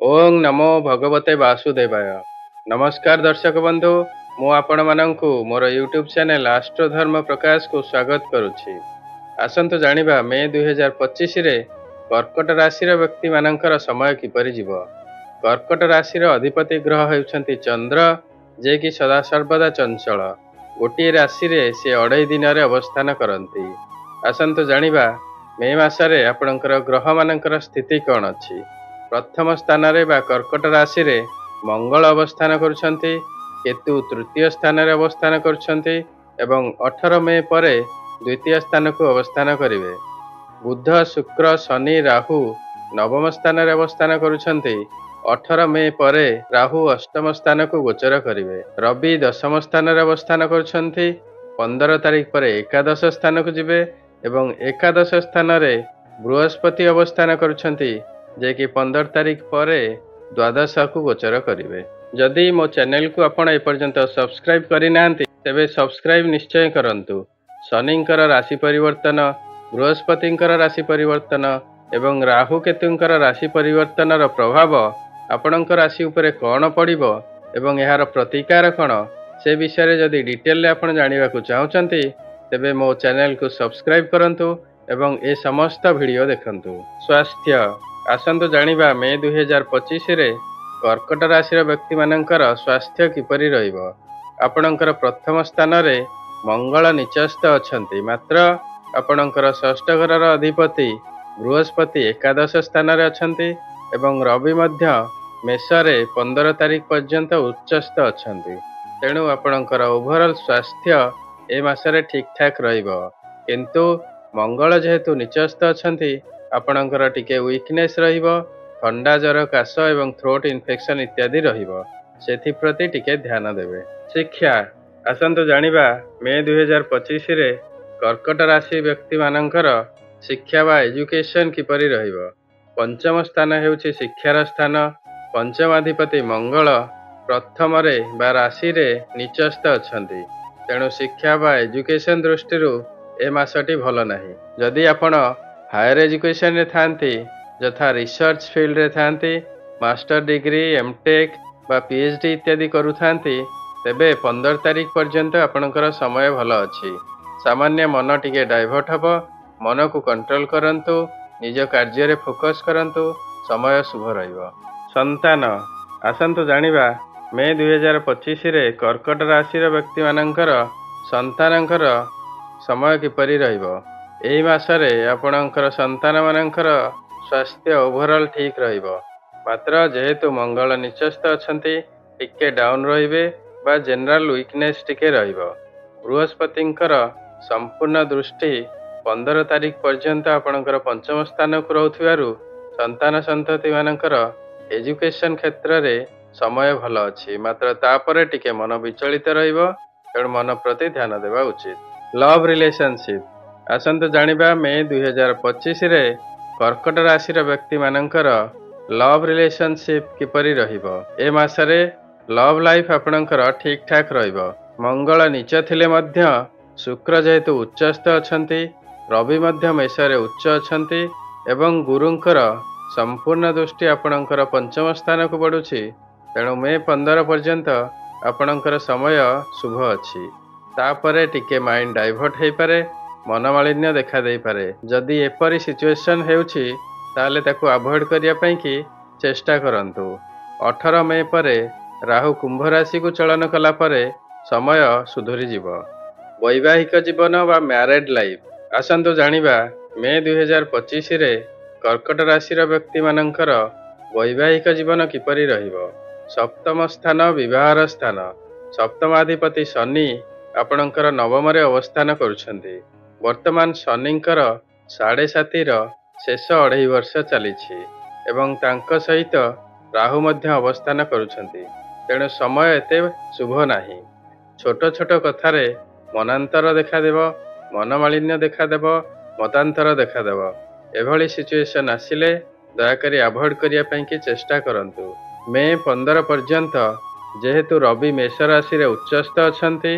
ओं नमो भगवते वासुदेवाय। नमस्कार दर्शक बंधु, मु आपण मानंकु मोर यूट्यूब चैनल आस्ट्रोधर्म प्रकाश को स्वागत करुछि। आसंतु जानिबा मे 2025 रे कर्कट राशि व्यक्ति मानकर समय किपरि जीव। कर्कट राशि अधिपति ग्रह हेउछंती चंद्र, जे कि सदा सर्वदा चंचल। गोटे राशि रे से 2.5 दिन रे अवस्थान करंती। आसंतु जानिबा मे मासरे आपणकर ग्रह मानकर स्थिति कोन अछि। प्रथम स्थान रे बा कर्कट राशि रे मंगल अवस्थान करुछंती, केतु तृतीय स्थान रे अवस्थान करुछंती एवं 18 मे परे द्वितीय स्थान को अवस्थान करिवे। बुध शुक्र शनि राहु नवम स्थान रे अवस्थान करुछंती। 18 मे परे राहु अष्टम स्थान को गोचर करिवे। रवि दशम स्थान रे अवस्थान करुछंती। 15 तारिख परे एकादश स्थान को जिवे एवं एकादश स्थान रे बृहस्पति अवस्थान करुछंती, जे कि 15 तारिख परे द्वादश को गोचर करिवे। जदि मो चैनल को आपण एपर्यंत सब्सक्राइब करि नांती तेबे सब्सक्राइब निश्चय करंतु। शनिंकर राशि परिवर्तन, बृहस्पतिंकर राशि परिवर्तन एवं राहु केतुंकर राशि परिवर्तन रो प्रभाव आपणकर राशि उपरे कोन पड़िबो एवं एहार प्रतिकार कोन, से विषय रे जदि डिटेल आपण जानिबा को चाहउचंती तेबे मो चैनल को सब्सक्राइब करंतु एवं ए समस्त वीडियो देखंतु। स्वास्थ्य आसंतु जानिबा मे 2025 रे कर्कट राशि व्यक्ति मानकर स्वास्थ्य किपरि रहिबो। आपणकर प्रथम स्थान रे मंगल निचस्थ अछंती, मात्र आपणकर षष्ठ घर अधिपति बृहस्पति एकादश स्थान रे अछंती एवं रवि मध्य मेष रे 15 तारिख पर्यंत उच्चस्थ अछंती। तेणु आपणकर ओवरऑल स्वास्थ्य ए मासरे ठीक ठाक रहिबो, किंतु मंगल जेहेतु निचस्थ अछंती आपणकर टिके वीकनेस रहिबो, ठंडा जर काश एवं थ्रोट इन्फेक्शन इत्यादि रहिबो, सेथि प्रति टिके ध्यान देबे। शिक्षा आसंतु जानिबा मे 2025 रे कर्कट राशि व्यक्ति मानकर शिक्षा बा एजुकेशन किपरि रहिबो। पंचम स्थान हेउछि शिक्षार स्थान। पंचमाधिपति मंगल प्रथम रे बा राशि रे निचस्थ अछंती, तेणु शिक्षा बा एजुकेशन दृष्टि ए मासटी भल नाही। जदि आपण हायर एजुकेशन रे थांती, जथा रिसर्च फील्ड रे थांती, मास्टर डिग्री एमटेक बा पीएचडी इत्यादि करू थांती, तेबे 15 तारिख पर्यंत आपणकर समय भल अछि। सामान्य मन टिके डाइवर्ट हबो, मन को कंट्रोल करंतु, निज कार्य रे फोकस करंतु, समय शुभ रहिबो। संतान आसंतु जानिबा मे 2025 रे कर्कट राशि व्यक्ति मानकर संतानकर समय किपरि रहिबो। एही मासरे आपणकर संतान मानकर स्वास्थ्य ओवरऑल ठीक रहिबो, मात्र जेहेतु मंगल निचस्थ अछंती टिके डाउन रहिबे बा जनरल वीकनेस टिके रहिबो। बृहस्पतिंकर संपूर्ण दृष्टि 15 तारिख पर्यंत आपणकर पंचम स्थान को रहउथिबारु संतान संतति मानकर एजुकेशन क्षेत्र रे समय भल अछि, मात्र तापरे टिके मन विचलित रहिबो, तेणु मन प्रति ध्यान देबा उचित। लव रिलेशनशिप आसंतु जानिबा मे 2025 रे कर्कट राशि व्यक्ति मानकर लव रिलेशनशिप किपरि रहिबो। ए मासरे लव लाइफ आपणकर ठीक ठाक रहिबो। मंगल नीच थिले मध्य शुक्र जेहेतु उच्चस्थ अछंती, रवि मध्य मेष रे उच्च अछंती एवं गुरुंकर संपूर्ण दृष्टि आपणकर पंचम स्थान को बढ़ुछि, तेणु मे 15 पर्यंत आपणकर समय शुभ अछि। तापरे टिके माइंड डाइवर्ट हेइ पारे, मनमालिन्य देखा देइ पारे। जदि एपरि सिचुएशन हेउछि ताले ताकू अवॉइड करिया पई कि चेष्टा करंतु। 18 मे परे राहु कुंभ राशि को चलन कला परे समय सुधुरी जीवो। वैवाहिक जीवन बा मैरिड लाइफ आसंतु जानिबा मे 2025 रे कर्कट राशि व्यक्ति मानकर वैवाहिक जीवन किपरि रहिबो। सप्तम स्थान विवाहर स्थान। सप्तमाधिपति शनि आपणकर नवम रे अवस्थान करुछंती। वर्तमान शनिंकर 7.5 शेष 2.5 वर्ष चलीछि एवं तांक सहित राहु मध्य अवस्थान करुछंती, तेणु समय एते शुभ नाही। छोट छोट कथारे मनांतर देखा देबो, मनमालिन्य देखा देबो, मतांतर देखा देबो। एभली सिचुएशन आसिले दयाकरी अवॉइड करिया पई कि चेष्टा करंतु। मे 15 पर्यंत जेहेतु रवि मेष राशि रे उच्चस्थ अछंती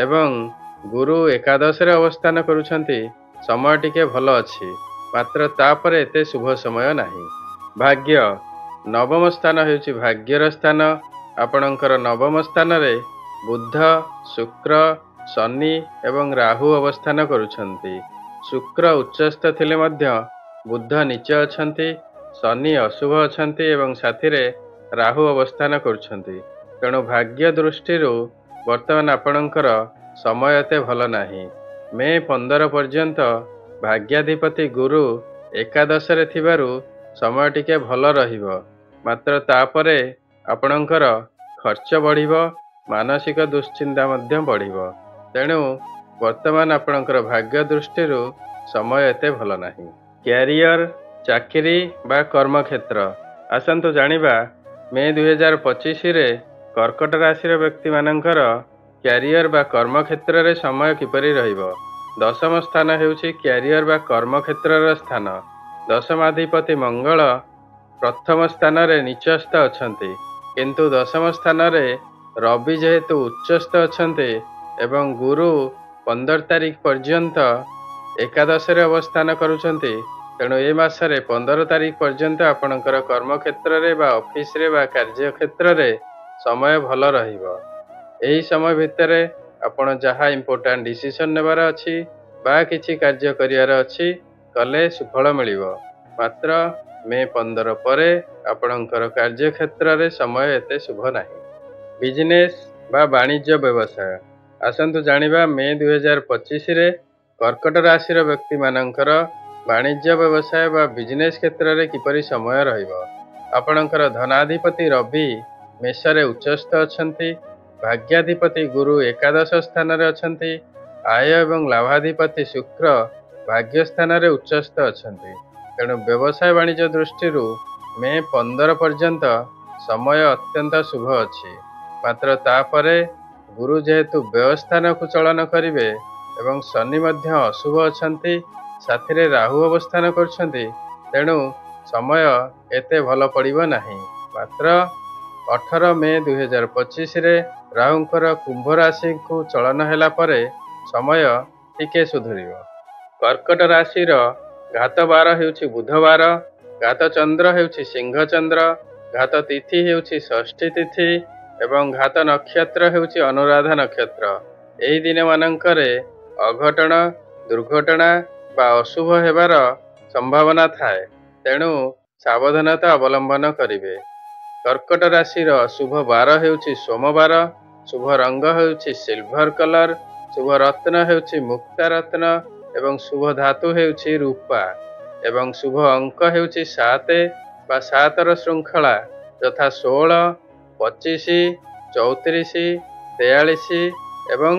एवं गुरु एकादश रे अवस्थान करुछंती, समय टिके भल अछि, मात्र तापरे एते शुभ समय नाही। भाग्य नवम स्थान ହେଉଛି ଭାଗ୍ୟର ସ୍ଥାନ। ଆପଣଙ୍କର ନବମ ସ୍ଥାନରେ ବୁଧ, ଶୁକ୍ର, ଶନି ଏବଂ ରାହୁ ଅବସ୍ଥାନ କରୁଛନ୍ତି। ଶୁକ୍ର ଉଚ୍ଚସ୍ଥ ଥିଲେ ମଧ୍ୟ ବୁଧ ନୀଚ ଅଛନ୍ତି, ଶନି ଅଶୁଭ ଅଛନ୍ତି ଏବଂ ସାଥିରେ ରାହୁ ଅବସ୍ଥାନ କରୁଛନ୍ତି। ତେଣୁ ଭାଗ୍ୟ ଦୃଷ୍ଟିରୁ ବର୍ତ୍ତମାନ ଆପଣଙ୍କର ସମୟ ଏତେ ଭଲ ନାହିଁ। ମେ 15 ପର୍ଯ୍ୟନ୍ତ ଭାଗ୍ୟାଧିପତି ଗୁରୁ ଏକାଦଶରେ ଥିବାରୁ ସମୟ ଟିକେ ଭଲ ରହିବ। ମାତ୍ର ତାପରେ ଆପଣଙ୍କର ଖର୍ଚ୍ଚ ବଢ଼ିବ, ମାନସିକ ଦୁଶ୍ଚିନ୍ତା ମଧ୍ୟ ବଢ଼ିବ। ତେଣୁ ବର୍ତ୍ତମାନ ଆପଣଙ୍କର ଭାଗ୍ୟ ଦୃଷ୍ଟିରୁ ସମୟ ଏତେ ଭଲ ନାହିଁ। କ୍ୟାରିୟର, ଚାକିରି ବା କର୍ମକ୍ଷେତ୍ର। ଆସନ୍ତୁ ଜାଣିବା ମେ 2025ରେ କର୍କଟ ରାଶିର ବ୍ୟକ୍ତିମାନଙ୍କର କ୍ୟାରିୟର ବା କର୍ମକ୍ଷେତ୍ରରେ ସମୟ କିପରି ରହିବ। ଦଶମ ସ୍ଥାନ ହେଉଛି କ୍ୟାରିୟର ବା କର୍ମକ୍ଷେତ୍ରର ସ୍ଥାନ। ଦଶମାଧିପତି ମଙ୍ଗଳ ପ୍ରଥମ ସ୍ଥାନରେ ନିଚସ୍ଥ ଅଛନ୍ତି, କିନ୍ତୁ ଦଶମ ସ୍ଥାନରେ ରବି ଯେହେତୁ ଉଚ୍ଚସ୍ଥ ଅଛନ୍ତି ଏବଂ ଗୁରୁ 15 ତାରିଖ ପର୍ଯ୍ୟନ୍ତ ଏକାଦଶରେ ଅବସ୍ଥାନ କରୁଛନ୍ତି, ତେଣୁ ଏ ମାସରେ 15 ତାରିଖ ପର୍ଯ୍ୟନ୍ତ ଆପଣଙ୍କର କର୍ମକ୍ଷେତ୍ରରେ ବା ଅଫିସରେ ବା କାର୍ଯ୍ୟକ୍ଷେତ୍ରରେ ସମୟ ଭଲ ରହିବ। ଏହି ସମୟ ଭିତରେ ଆପଣ ଯାହା ଇମ୍ପୋର୍ଟାଣ୍ଟ ଡିସିସନ୍ ନେବାର ଅଛି ବା କିଛି କାର୍ଯ୍ୟ କରିବାର ଅଛି କଲେ ସୁଫଳ ମିଳିବ। ମାତ୍ର ମେ 15 ପରେ ଆପଣଙ୍କର କାର୍ଯ୍ୟକ୍ଷେତ୍ରରେ ସମୟ ଏତେ ଶୁଭ ନାହିଁ। ବିଜନେସ୍ ବା ବାଣିଜ୍ୟ ବ୍ୟବସାୟ। ଆସନ୍ତୁ ଜାଣିବା ମେ 2025ରେ କର୍କଟ ରାଶିର ବ୍ୟକ୍ତିମାନଙ୍କର ବାଣିଜ୍ୟ ବ୍ୟବସାୟ ବା ବିଜନେସ୍ କ୍ଷେତ୍ରରେ କିପରି ସମୟ ରହିବ। ଆପଣଙ୍କର ଧନାଧିପତି ରବି ମେଷରେ ଉଚ୍ଚସ୍ଥ ଅଛନ୍ତି, ଭାଗ୍ୟାଧିପତି ଗୁରୁ ଏକାଦଶ ସ୍ଥାନରେ ଅଛନ୍ତି, ଆୟ ଏବଂ ଲାଭାଧିପତି ଶୁକ୍ର ଭାଗ୍ୟ ସ୍ଥାନରେ ଉଚ୍ଚସ୍ଥ ଅଛନ୍ତି। ତେଣୁ ବ୍ୟବସାୟ ବାଣିଜ୍ୟ ଦୃଷ୍ଟିରୁ ମେ 15 ପର୍ଯ୍ୟନ୍ତ ସମୟ ଅତ୍ୟନ୍ତ ଶୁଭ ଅଛି। ମାତ୍ର ତାପରେ ଗୁରୁ ଯେହେତୁ ବ୍ୟୟ ସ୍ଥାନକୁ ଚଳନ କରିବେ ଏବଂ ଶନି ମଧ୍ୟ ଅଶୁଭ ଅଛନ୍ତି, ସାଥିରେ ରାହୁ ଅବସ୍ଥାନ କରୁଛନ୍ତି, ତେଣୁ ସମୟ ଏତେ ଭଲ ପଡ଼ିବ ନାହିଁ। ମାତ୍ର 18 ମେ 2025ରେ ରାହୁଙ୍କର କୁମ୍ଭ ରାଶିକୁ ଚଳନ ହେଲା ପରେ ସମୟ ଟିକେ ସୁଧୁରିବ। କର୍କଟ ରାଶିର ଘାତ ବାର ହେଉଛି ବୁଧବାର, ଘାତ ଚନ୍ଦ୍ର ହେଉଛି ସିଂହ ଚନ୍ଦ୍ର, ଘାତ ତିଥି ହେଉଛି ଷଷ୍ଠୀ ତିଥି ଏବଂ ଘାତ ନକ୍ଷତ୍ର ହେଉଛି ଅନୁରାଧା ନକ୍ଷତ୍ର। ଏହି ଦିନମାନଙ୍କରେ ଅଘଟଣ, ଦୁର୍ଘଟଣା ବା ଅଶୁଭ ହେବାର ସମ୍ଭାବନା ଥାଏ, ତେଣୁ ସାବଧାନତା ଅବଲମ୍ବନ କରିବେ। କର୍କଟ ରାଶିର ଶୁଭ ବାର ହେଉଛି ସୋମବାର, ଶୁଭ ରଙ୍ଗ ହେଉଛି ସିଲଭର କଲର, ଶୁଭ ରତ୍ନ ହେଉଛି ମୁକ୍ତା ରତ୍ନ ଏବଂ ଶୁଭ ଧାତୁ ହେଉଛି ରୂପା ଏବଂ ଶୁଭ ଅଙ୍କ ହେଉଛି 7 ବା 7ର ଶୃଙ୍ଖଳା ଯଥା 16, 25, 34, 43 ଏବଂ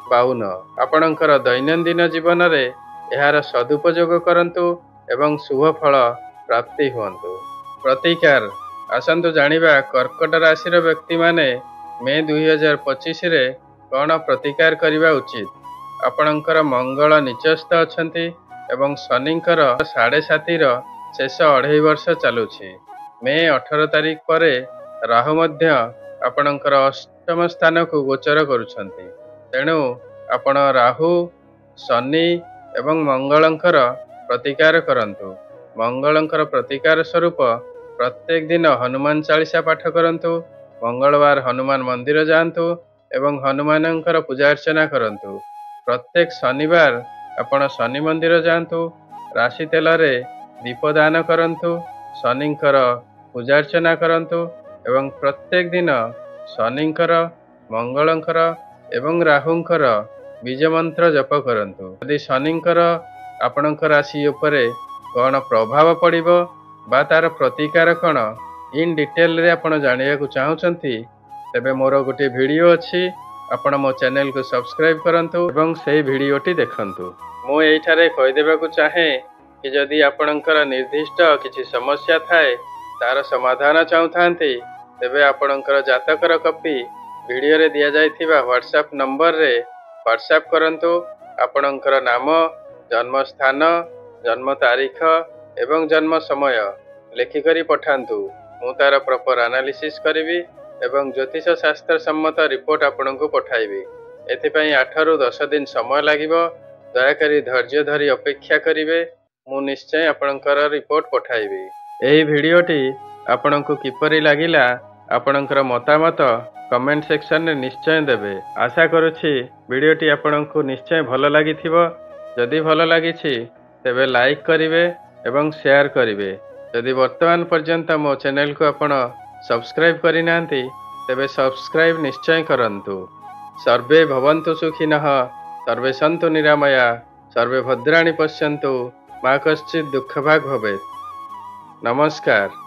52। ଆପଣଙ୍କର ଦୈନନ୍ଦିନ ଜୀବନରେ ଏହାର ସଦୁପଯୋଗ କରନ୍ତୁ ଏବଂ ଶୁଭ ଫଳ ପ୍ରାପ୍ତି ହୁଅନ୍ତୁ। ପ୍ରତିକାର। ଆସନ୍ତୁ ଜାଣିବା କର୍କଟ ରାଶିର ବ୍ୟକ୍ତିମାନେ ମେ 2025ରେ କ'ଣ ପ୍ରତିକାର କରିବା ଉଚିତ। ଆପଣଙ୍କର ମଙ୍ଗଳ ନିଚସ୍ଥ ଅଛନ୍ତି ଏବଂ ଶନିଙ୍କର 7.5ର ଶେଷ 2.5 ବର୍ଷ ଚାଲୁଛି। ମେ 18 ତାରିଖ ପରେ ରାହୁ ମଧ୍ୟ ଆପଣଙ୍କର ଅଷ୍ଟମ ସ୍ଥାନକୁ ଗୋଚର କରୁଛନ୍ତି। ତେଣୁ ଆପଣ ରାହୁ, ଶନି ଏବଂ ମଙ୍ଗଳଙ୍କର ପ୍ରତିକାର କରନ୍ତୁ। ମଙ୍ଗଳଙ୍କର ପ୍ରତିକାର ସ୍ୱରୂପ ପ୍ରତ୍ୟେକ ଦିନ ହନୁମାନ ଚାଳିସା ପାଠ କରନ୍ତୁ, ମଙ୍ଗଳବାର ହନୁମାନ ମନ୍ଦିର ଯାଆନ୍ତୁ ଏବଂ ହନୁମାନଙ୍କର ପୂଜା ଅର୍ଚ୍ଚନା କରନ୍ତୁ। ପ୍ରତ୍ୟେକ ଶନିବାର ଆପଣ ଶନି ମନ୍ଦିର ଯାଆନ୍ତୁ, ରାଶି ତେଲରେ ଦୀପଦାନ କରନ୍ତୁ, ଶନିଙ୍କର ପୂଜା ଅର୍ଚ୍ଚନା କରନ୍ତୁ ଏବଂ ପ୍ରତ୍ୟେକ ଦିନ ଶନିଙ୍କର, ମଙ୍ଗଳଙ୍କର ଏବଂ ରାହୁଙ୍କର ବୀଜ ମନ୍ତ୍ର ଜପ କରନ୍ତୁ। ଯଦି ଶନିଙ୍କର ଆପଣଙ୍କ ରାଶି ଉପରେ କ'ଣ ପ୍ରଭାବ ପଡ଼ିବ ବା ତାର ପ୍ରତିକାର କ'ଣ ଇନ୍ ଡିଟେଲରେ ଆପଣ ଜାଣିବାକୁ ଚାହୁଁଛନ୍ତି, ତେବେ ମୋର ଗୋଟିଏ ଭିଡ଼ିଓ ଅଛି, ଆପଣ ମୋ ଚ୍ୟାନେଲକୁ ସବସ୍କ୍ରାଇବ୍ କରନ୍ତୁ ଏବଂ ସେହି ଭିଡ଼ିଓଟି ଦେଖନ୍ତୁ। ମୁଁ ଏଇଠାରେ କହିଦେବାକୁ ଚାହେଁ କି ଯଦି ଆପଣଙ୍କର ନିର୍ଦ୍ଦିଷ୍ଟ କିଛି ସମସ୍ୟା ଥାଏ, ତାର ସମାଧାନ ଚାହୁଁଥାନ୍ତି, ତେବେ ଆପଣଙ୍କର ଜାତକର କପି ଭିଡ଼ିଓରେ ଦିଆଯାଇଥିବା ହ୍ୱାଟ୍ସଆପ୍ ନମ୍ବରରେ ହ୍ୱାଟ୍ସଆପ୍ କରନ୍ତୁ। ଆପଣଙ୍କର ନାମ, ଜନ୍ମସ୍ଥାନ, ଜନ୍ମ ତାରିଖ ଏବଂ ଜନ୍ମ ସମୟ ଲେଖିକରି ପଠାନ୍ତୁ। ମୁଁ ତାର ପ୍ରପର ଆନାଲିସିସ୍ କରିବି ଏବଂ ଜ୍ୟୋତିଷ ଶାସ୍ତ୍ର ସମ୍ମତ ରିପୋର୍ଟ ଆପଣଙ୍କୁ ପଠାଇବି। ଏଥିପାଇଁ 8ରୁ 10 ଦିନ ସମୟ ଲାଗିବ। ଦୟାକରି ଧୈର୍ଯ୍ୟ ଧରି ଅପେକ୍ଷା କରିବେ। ମୁଁ ନିଶ୍ଚୟ ଆପଣଙ୍କର ରିପୋର୍ଟ ପଠାଇବି। ଏହି ଭିଡ଼ିଓଟି ଆପଣଙ୍କୁ କିପରି ଲାଗିଲା ଆପଣଙ୍କର ମତାମତ କମେଣ୍ଟ ସେକ୍ସନରେ ନିଶ୍ଚୟ ଦେବେ। ଆଶା କରୁଛି ଭିଡ଼ିଓଟି ଆପଣଙ୍କୁ ନିଶ୍ଚୟ ଭଲ ଲାଗିଥିବ। ଯଦି ଭଲ ଲାଗିଛି ତେବେ ଲାଇକ୍ କରିବେ ଏବଂ ସେୟାର କରିବେ। ଯଦି ବର୍ତ୍ତମାନ ପର୍ଯ୍ୟନ୍ତ ମୋ ଚ୍ୟାନେଲକୁ ଆପଣ ସବସ୍କ୍ରାଇବ୍ କରିନାହାନ୍ତି ତେବେ ସବସ୍କ୍ରାଇବ୍ ନିଶ୍ଚୟ କରନ୍ତୁ। ସର୍ବେ ଭବନ୍ତୁ ସୁଖିନଃ, ସର୍ବେ ସନ୍ତୁ ନିରାମୟା, ସର୍ବେ ଭଦ୍ରାଣି ପଶ୍ୟନ୍ତୁ, ମା କଶ୍ଚିତ୍ ଦୁଃଖଭାଗ୍ ଭବେତ୍। ନମସ୍କାର।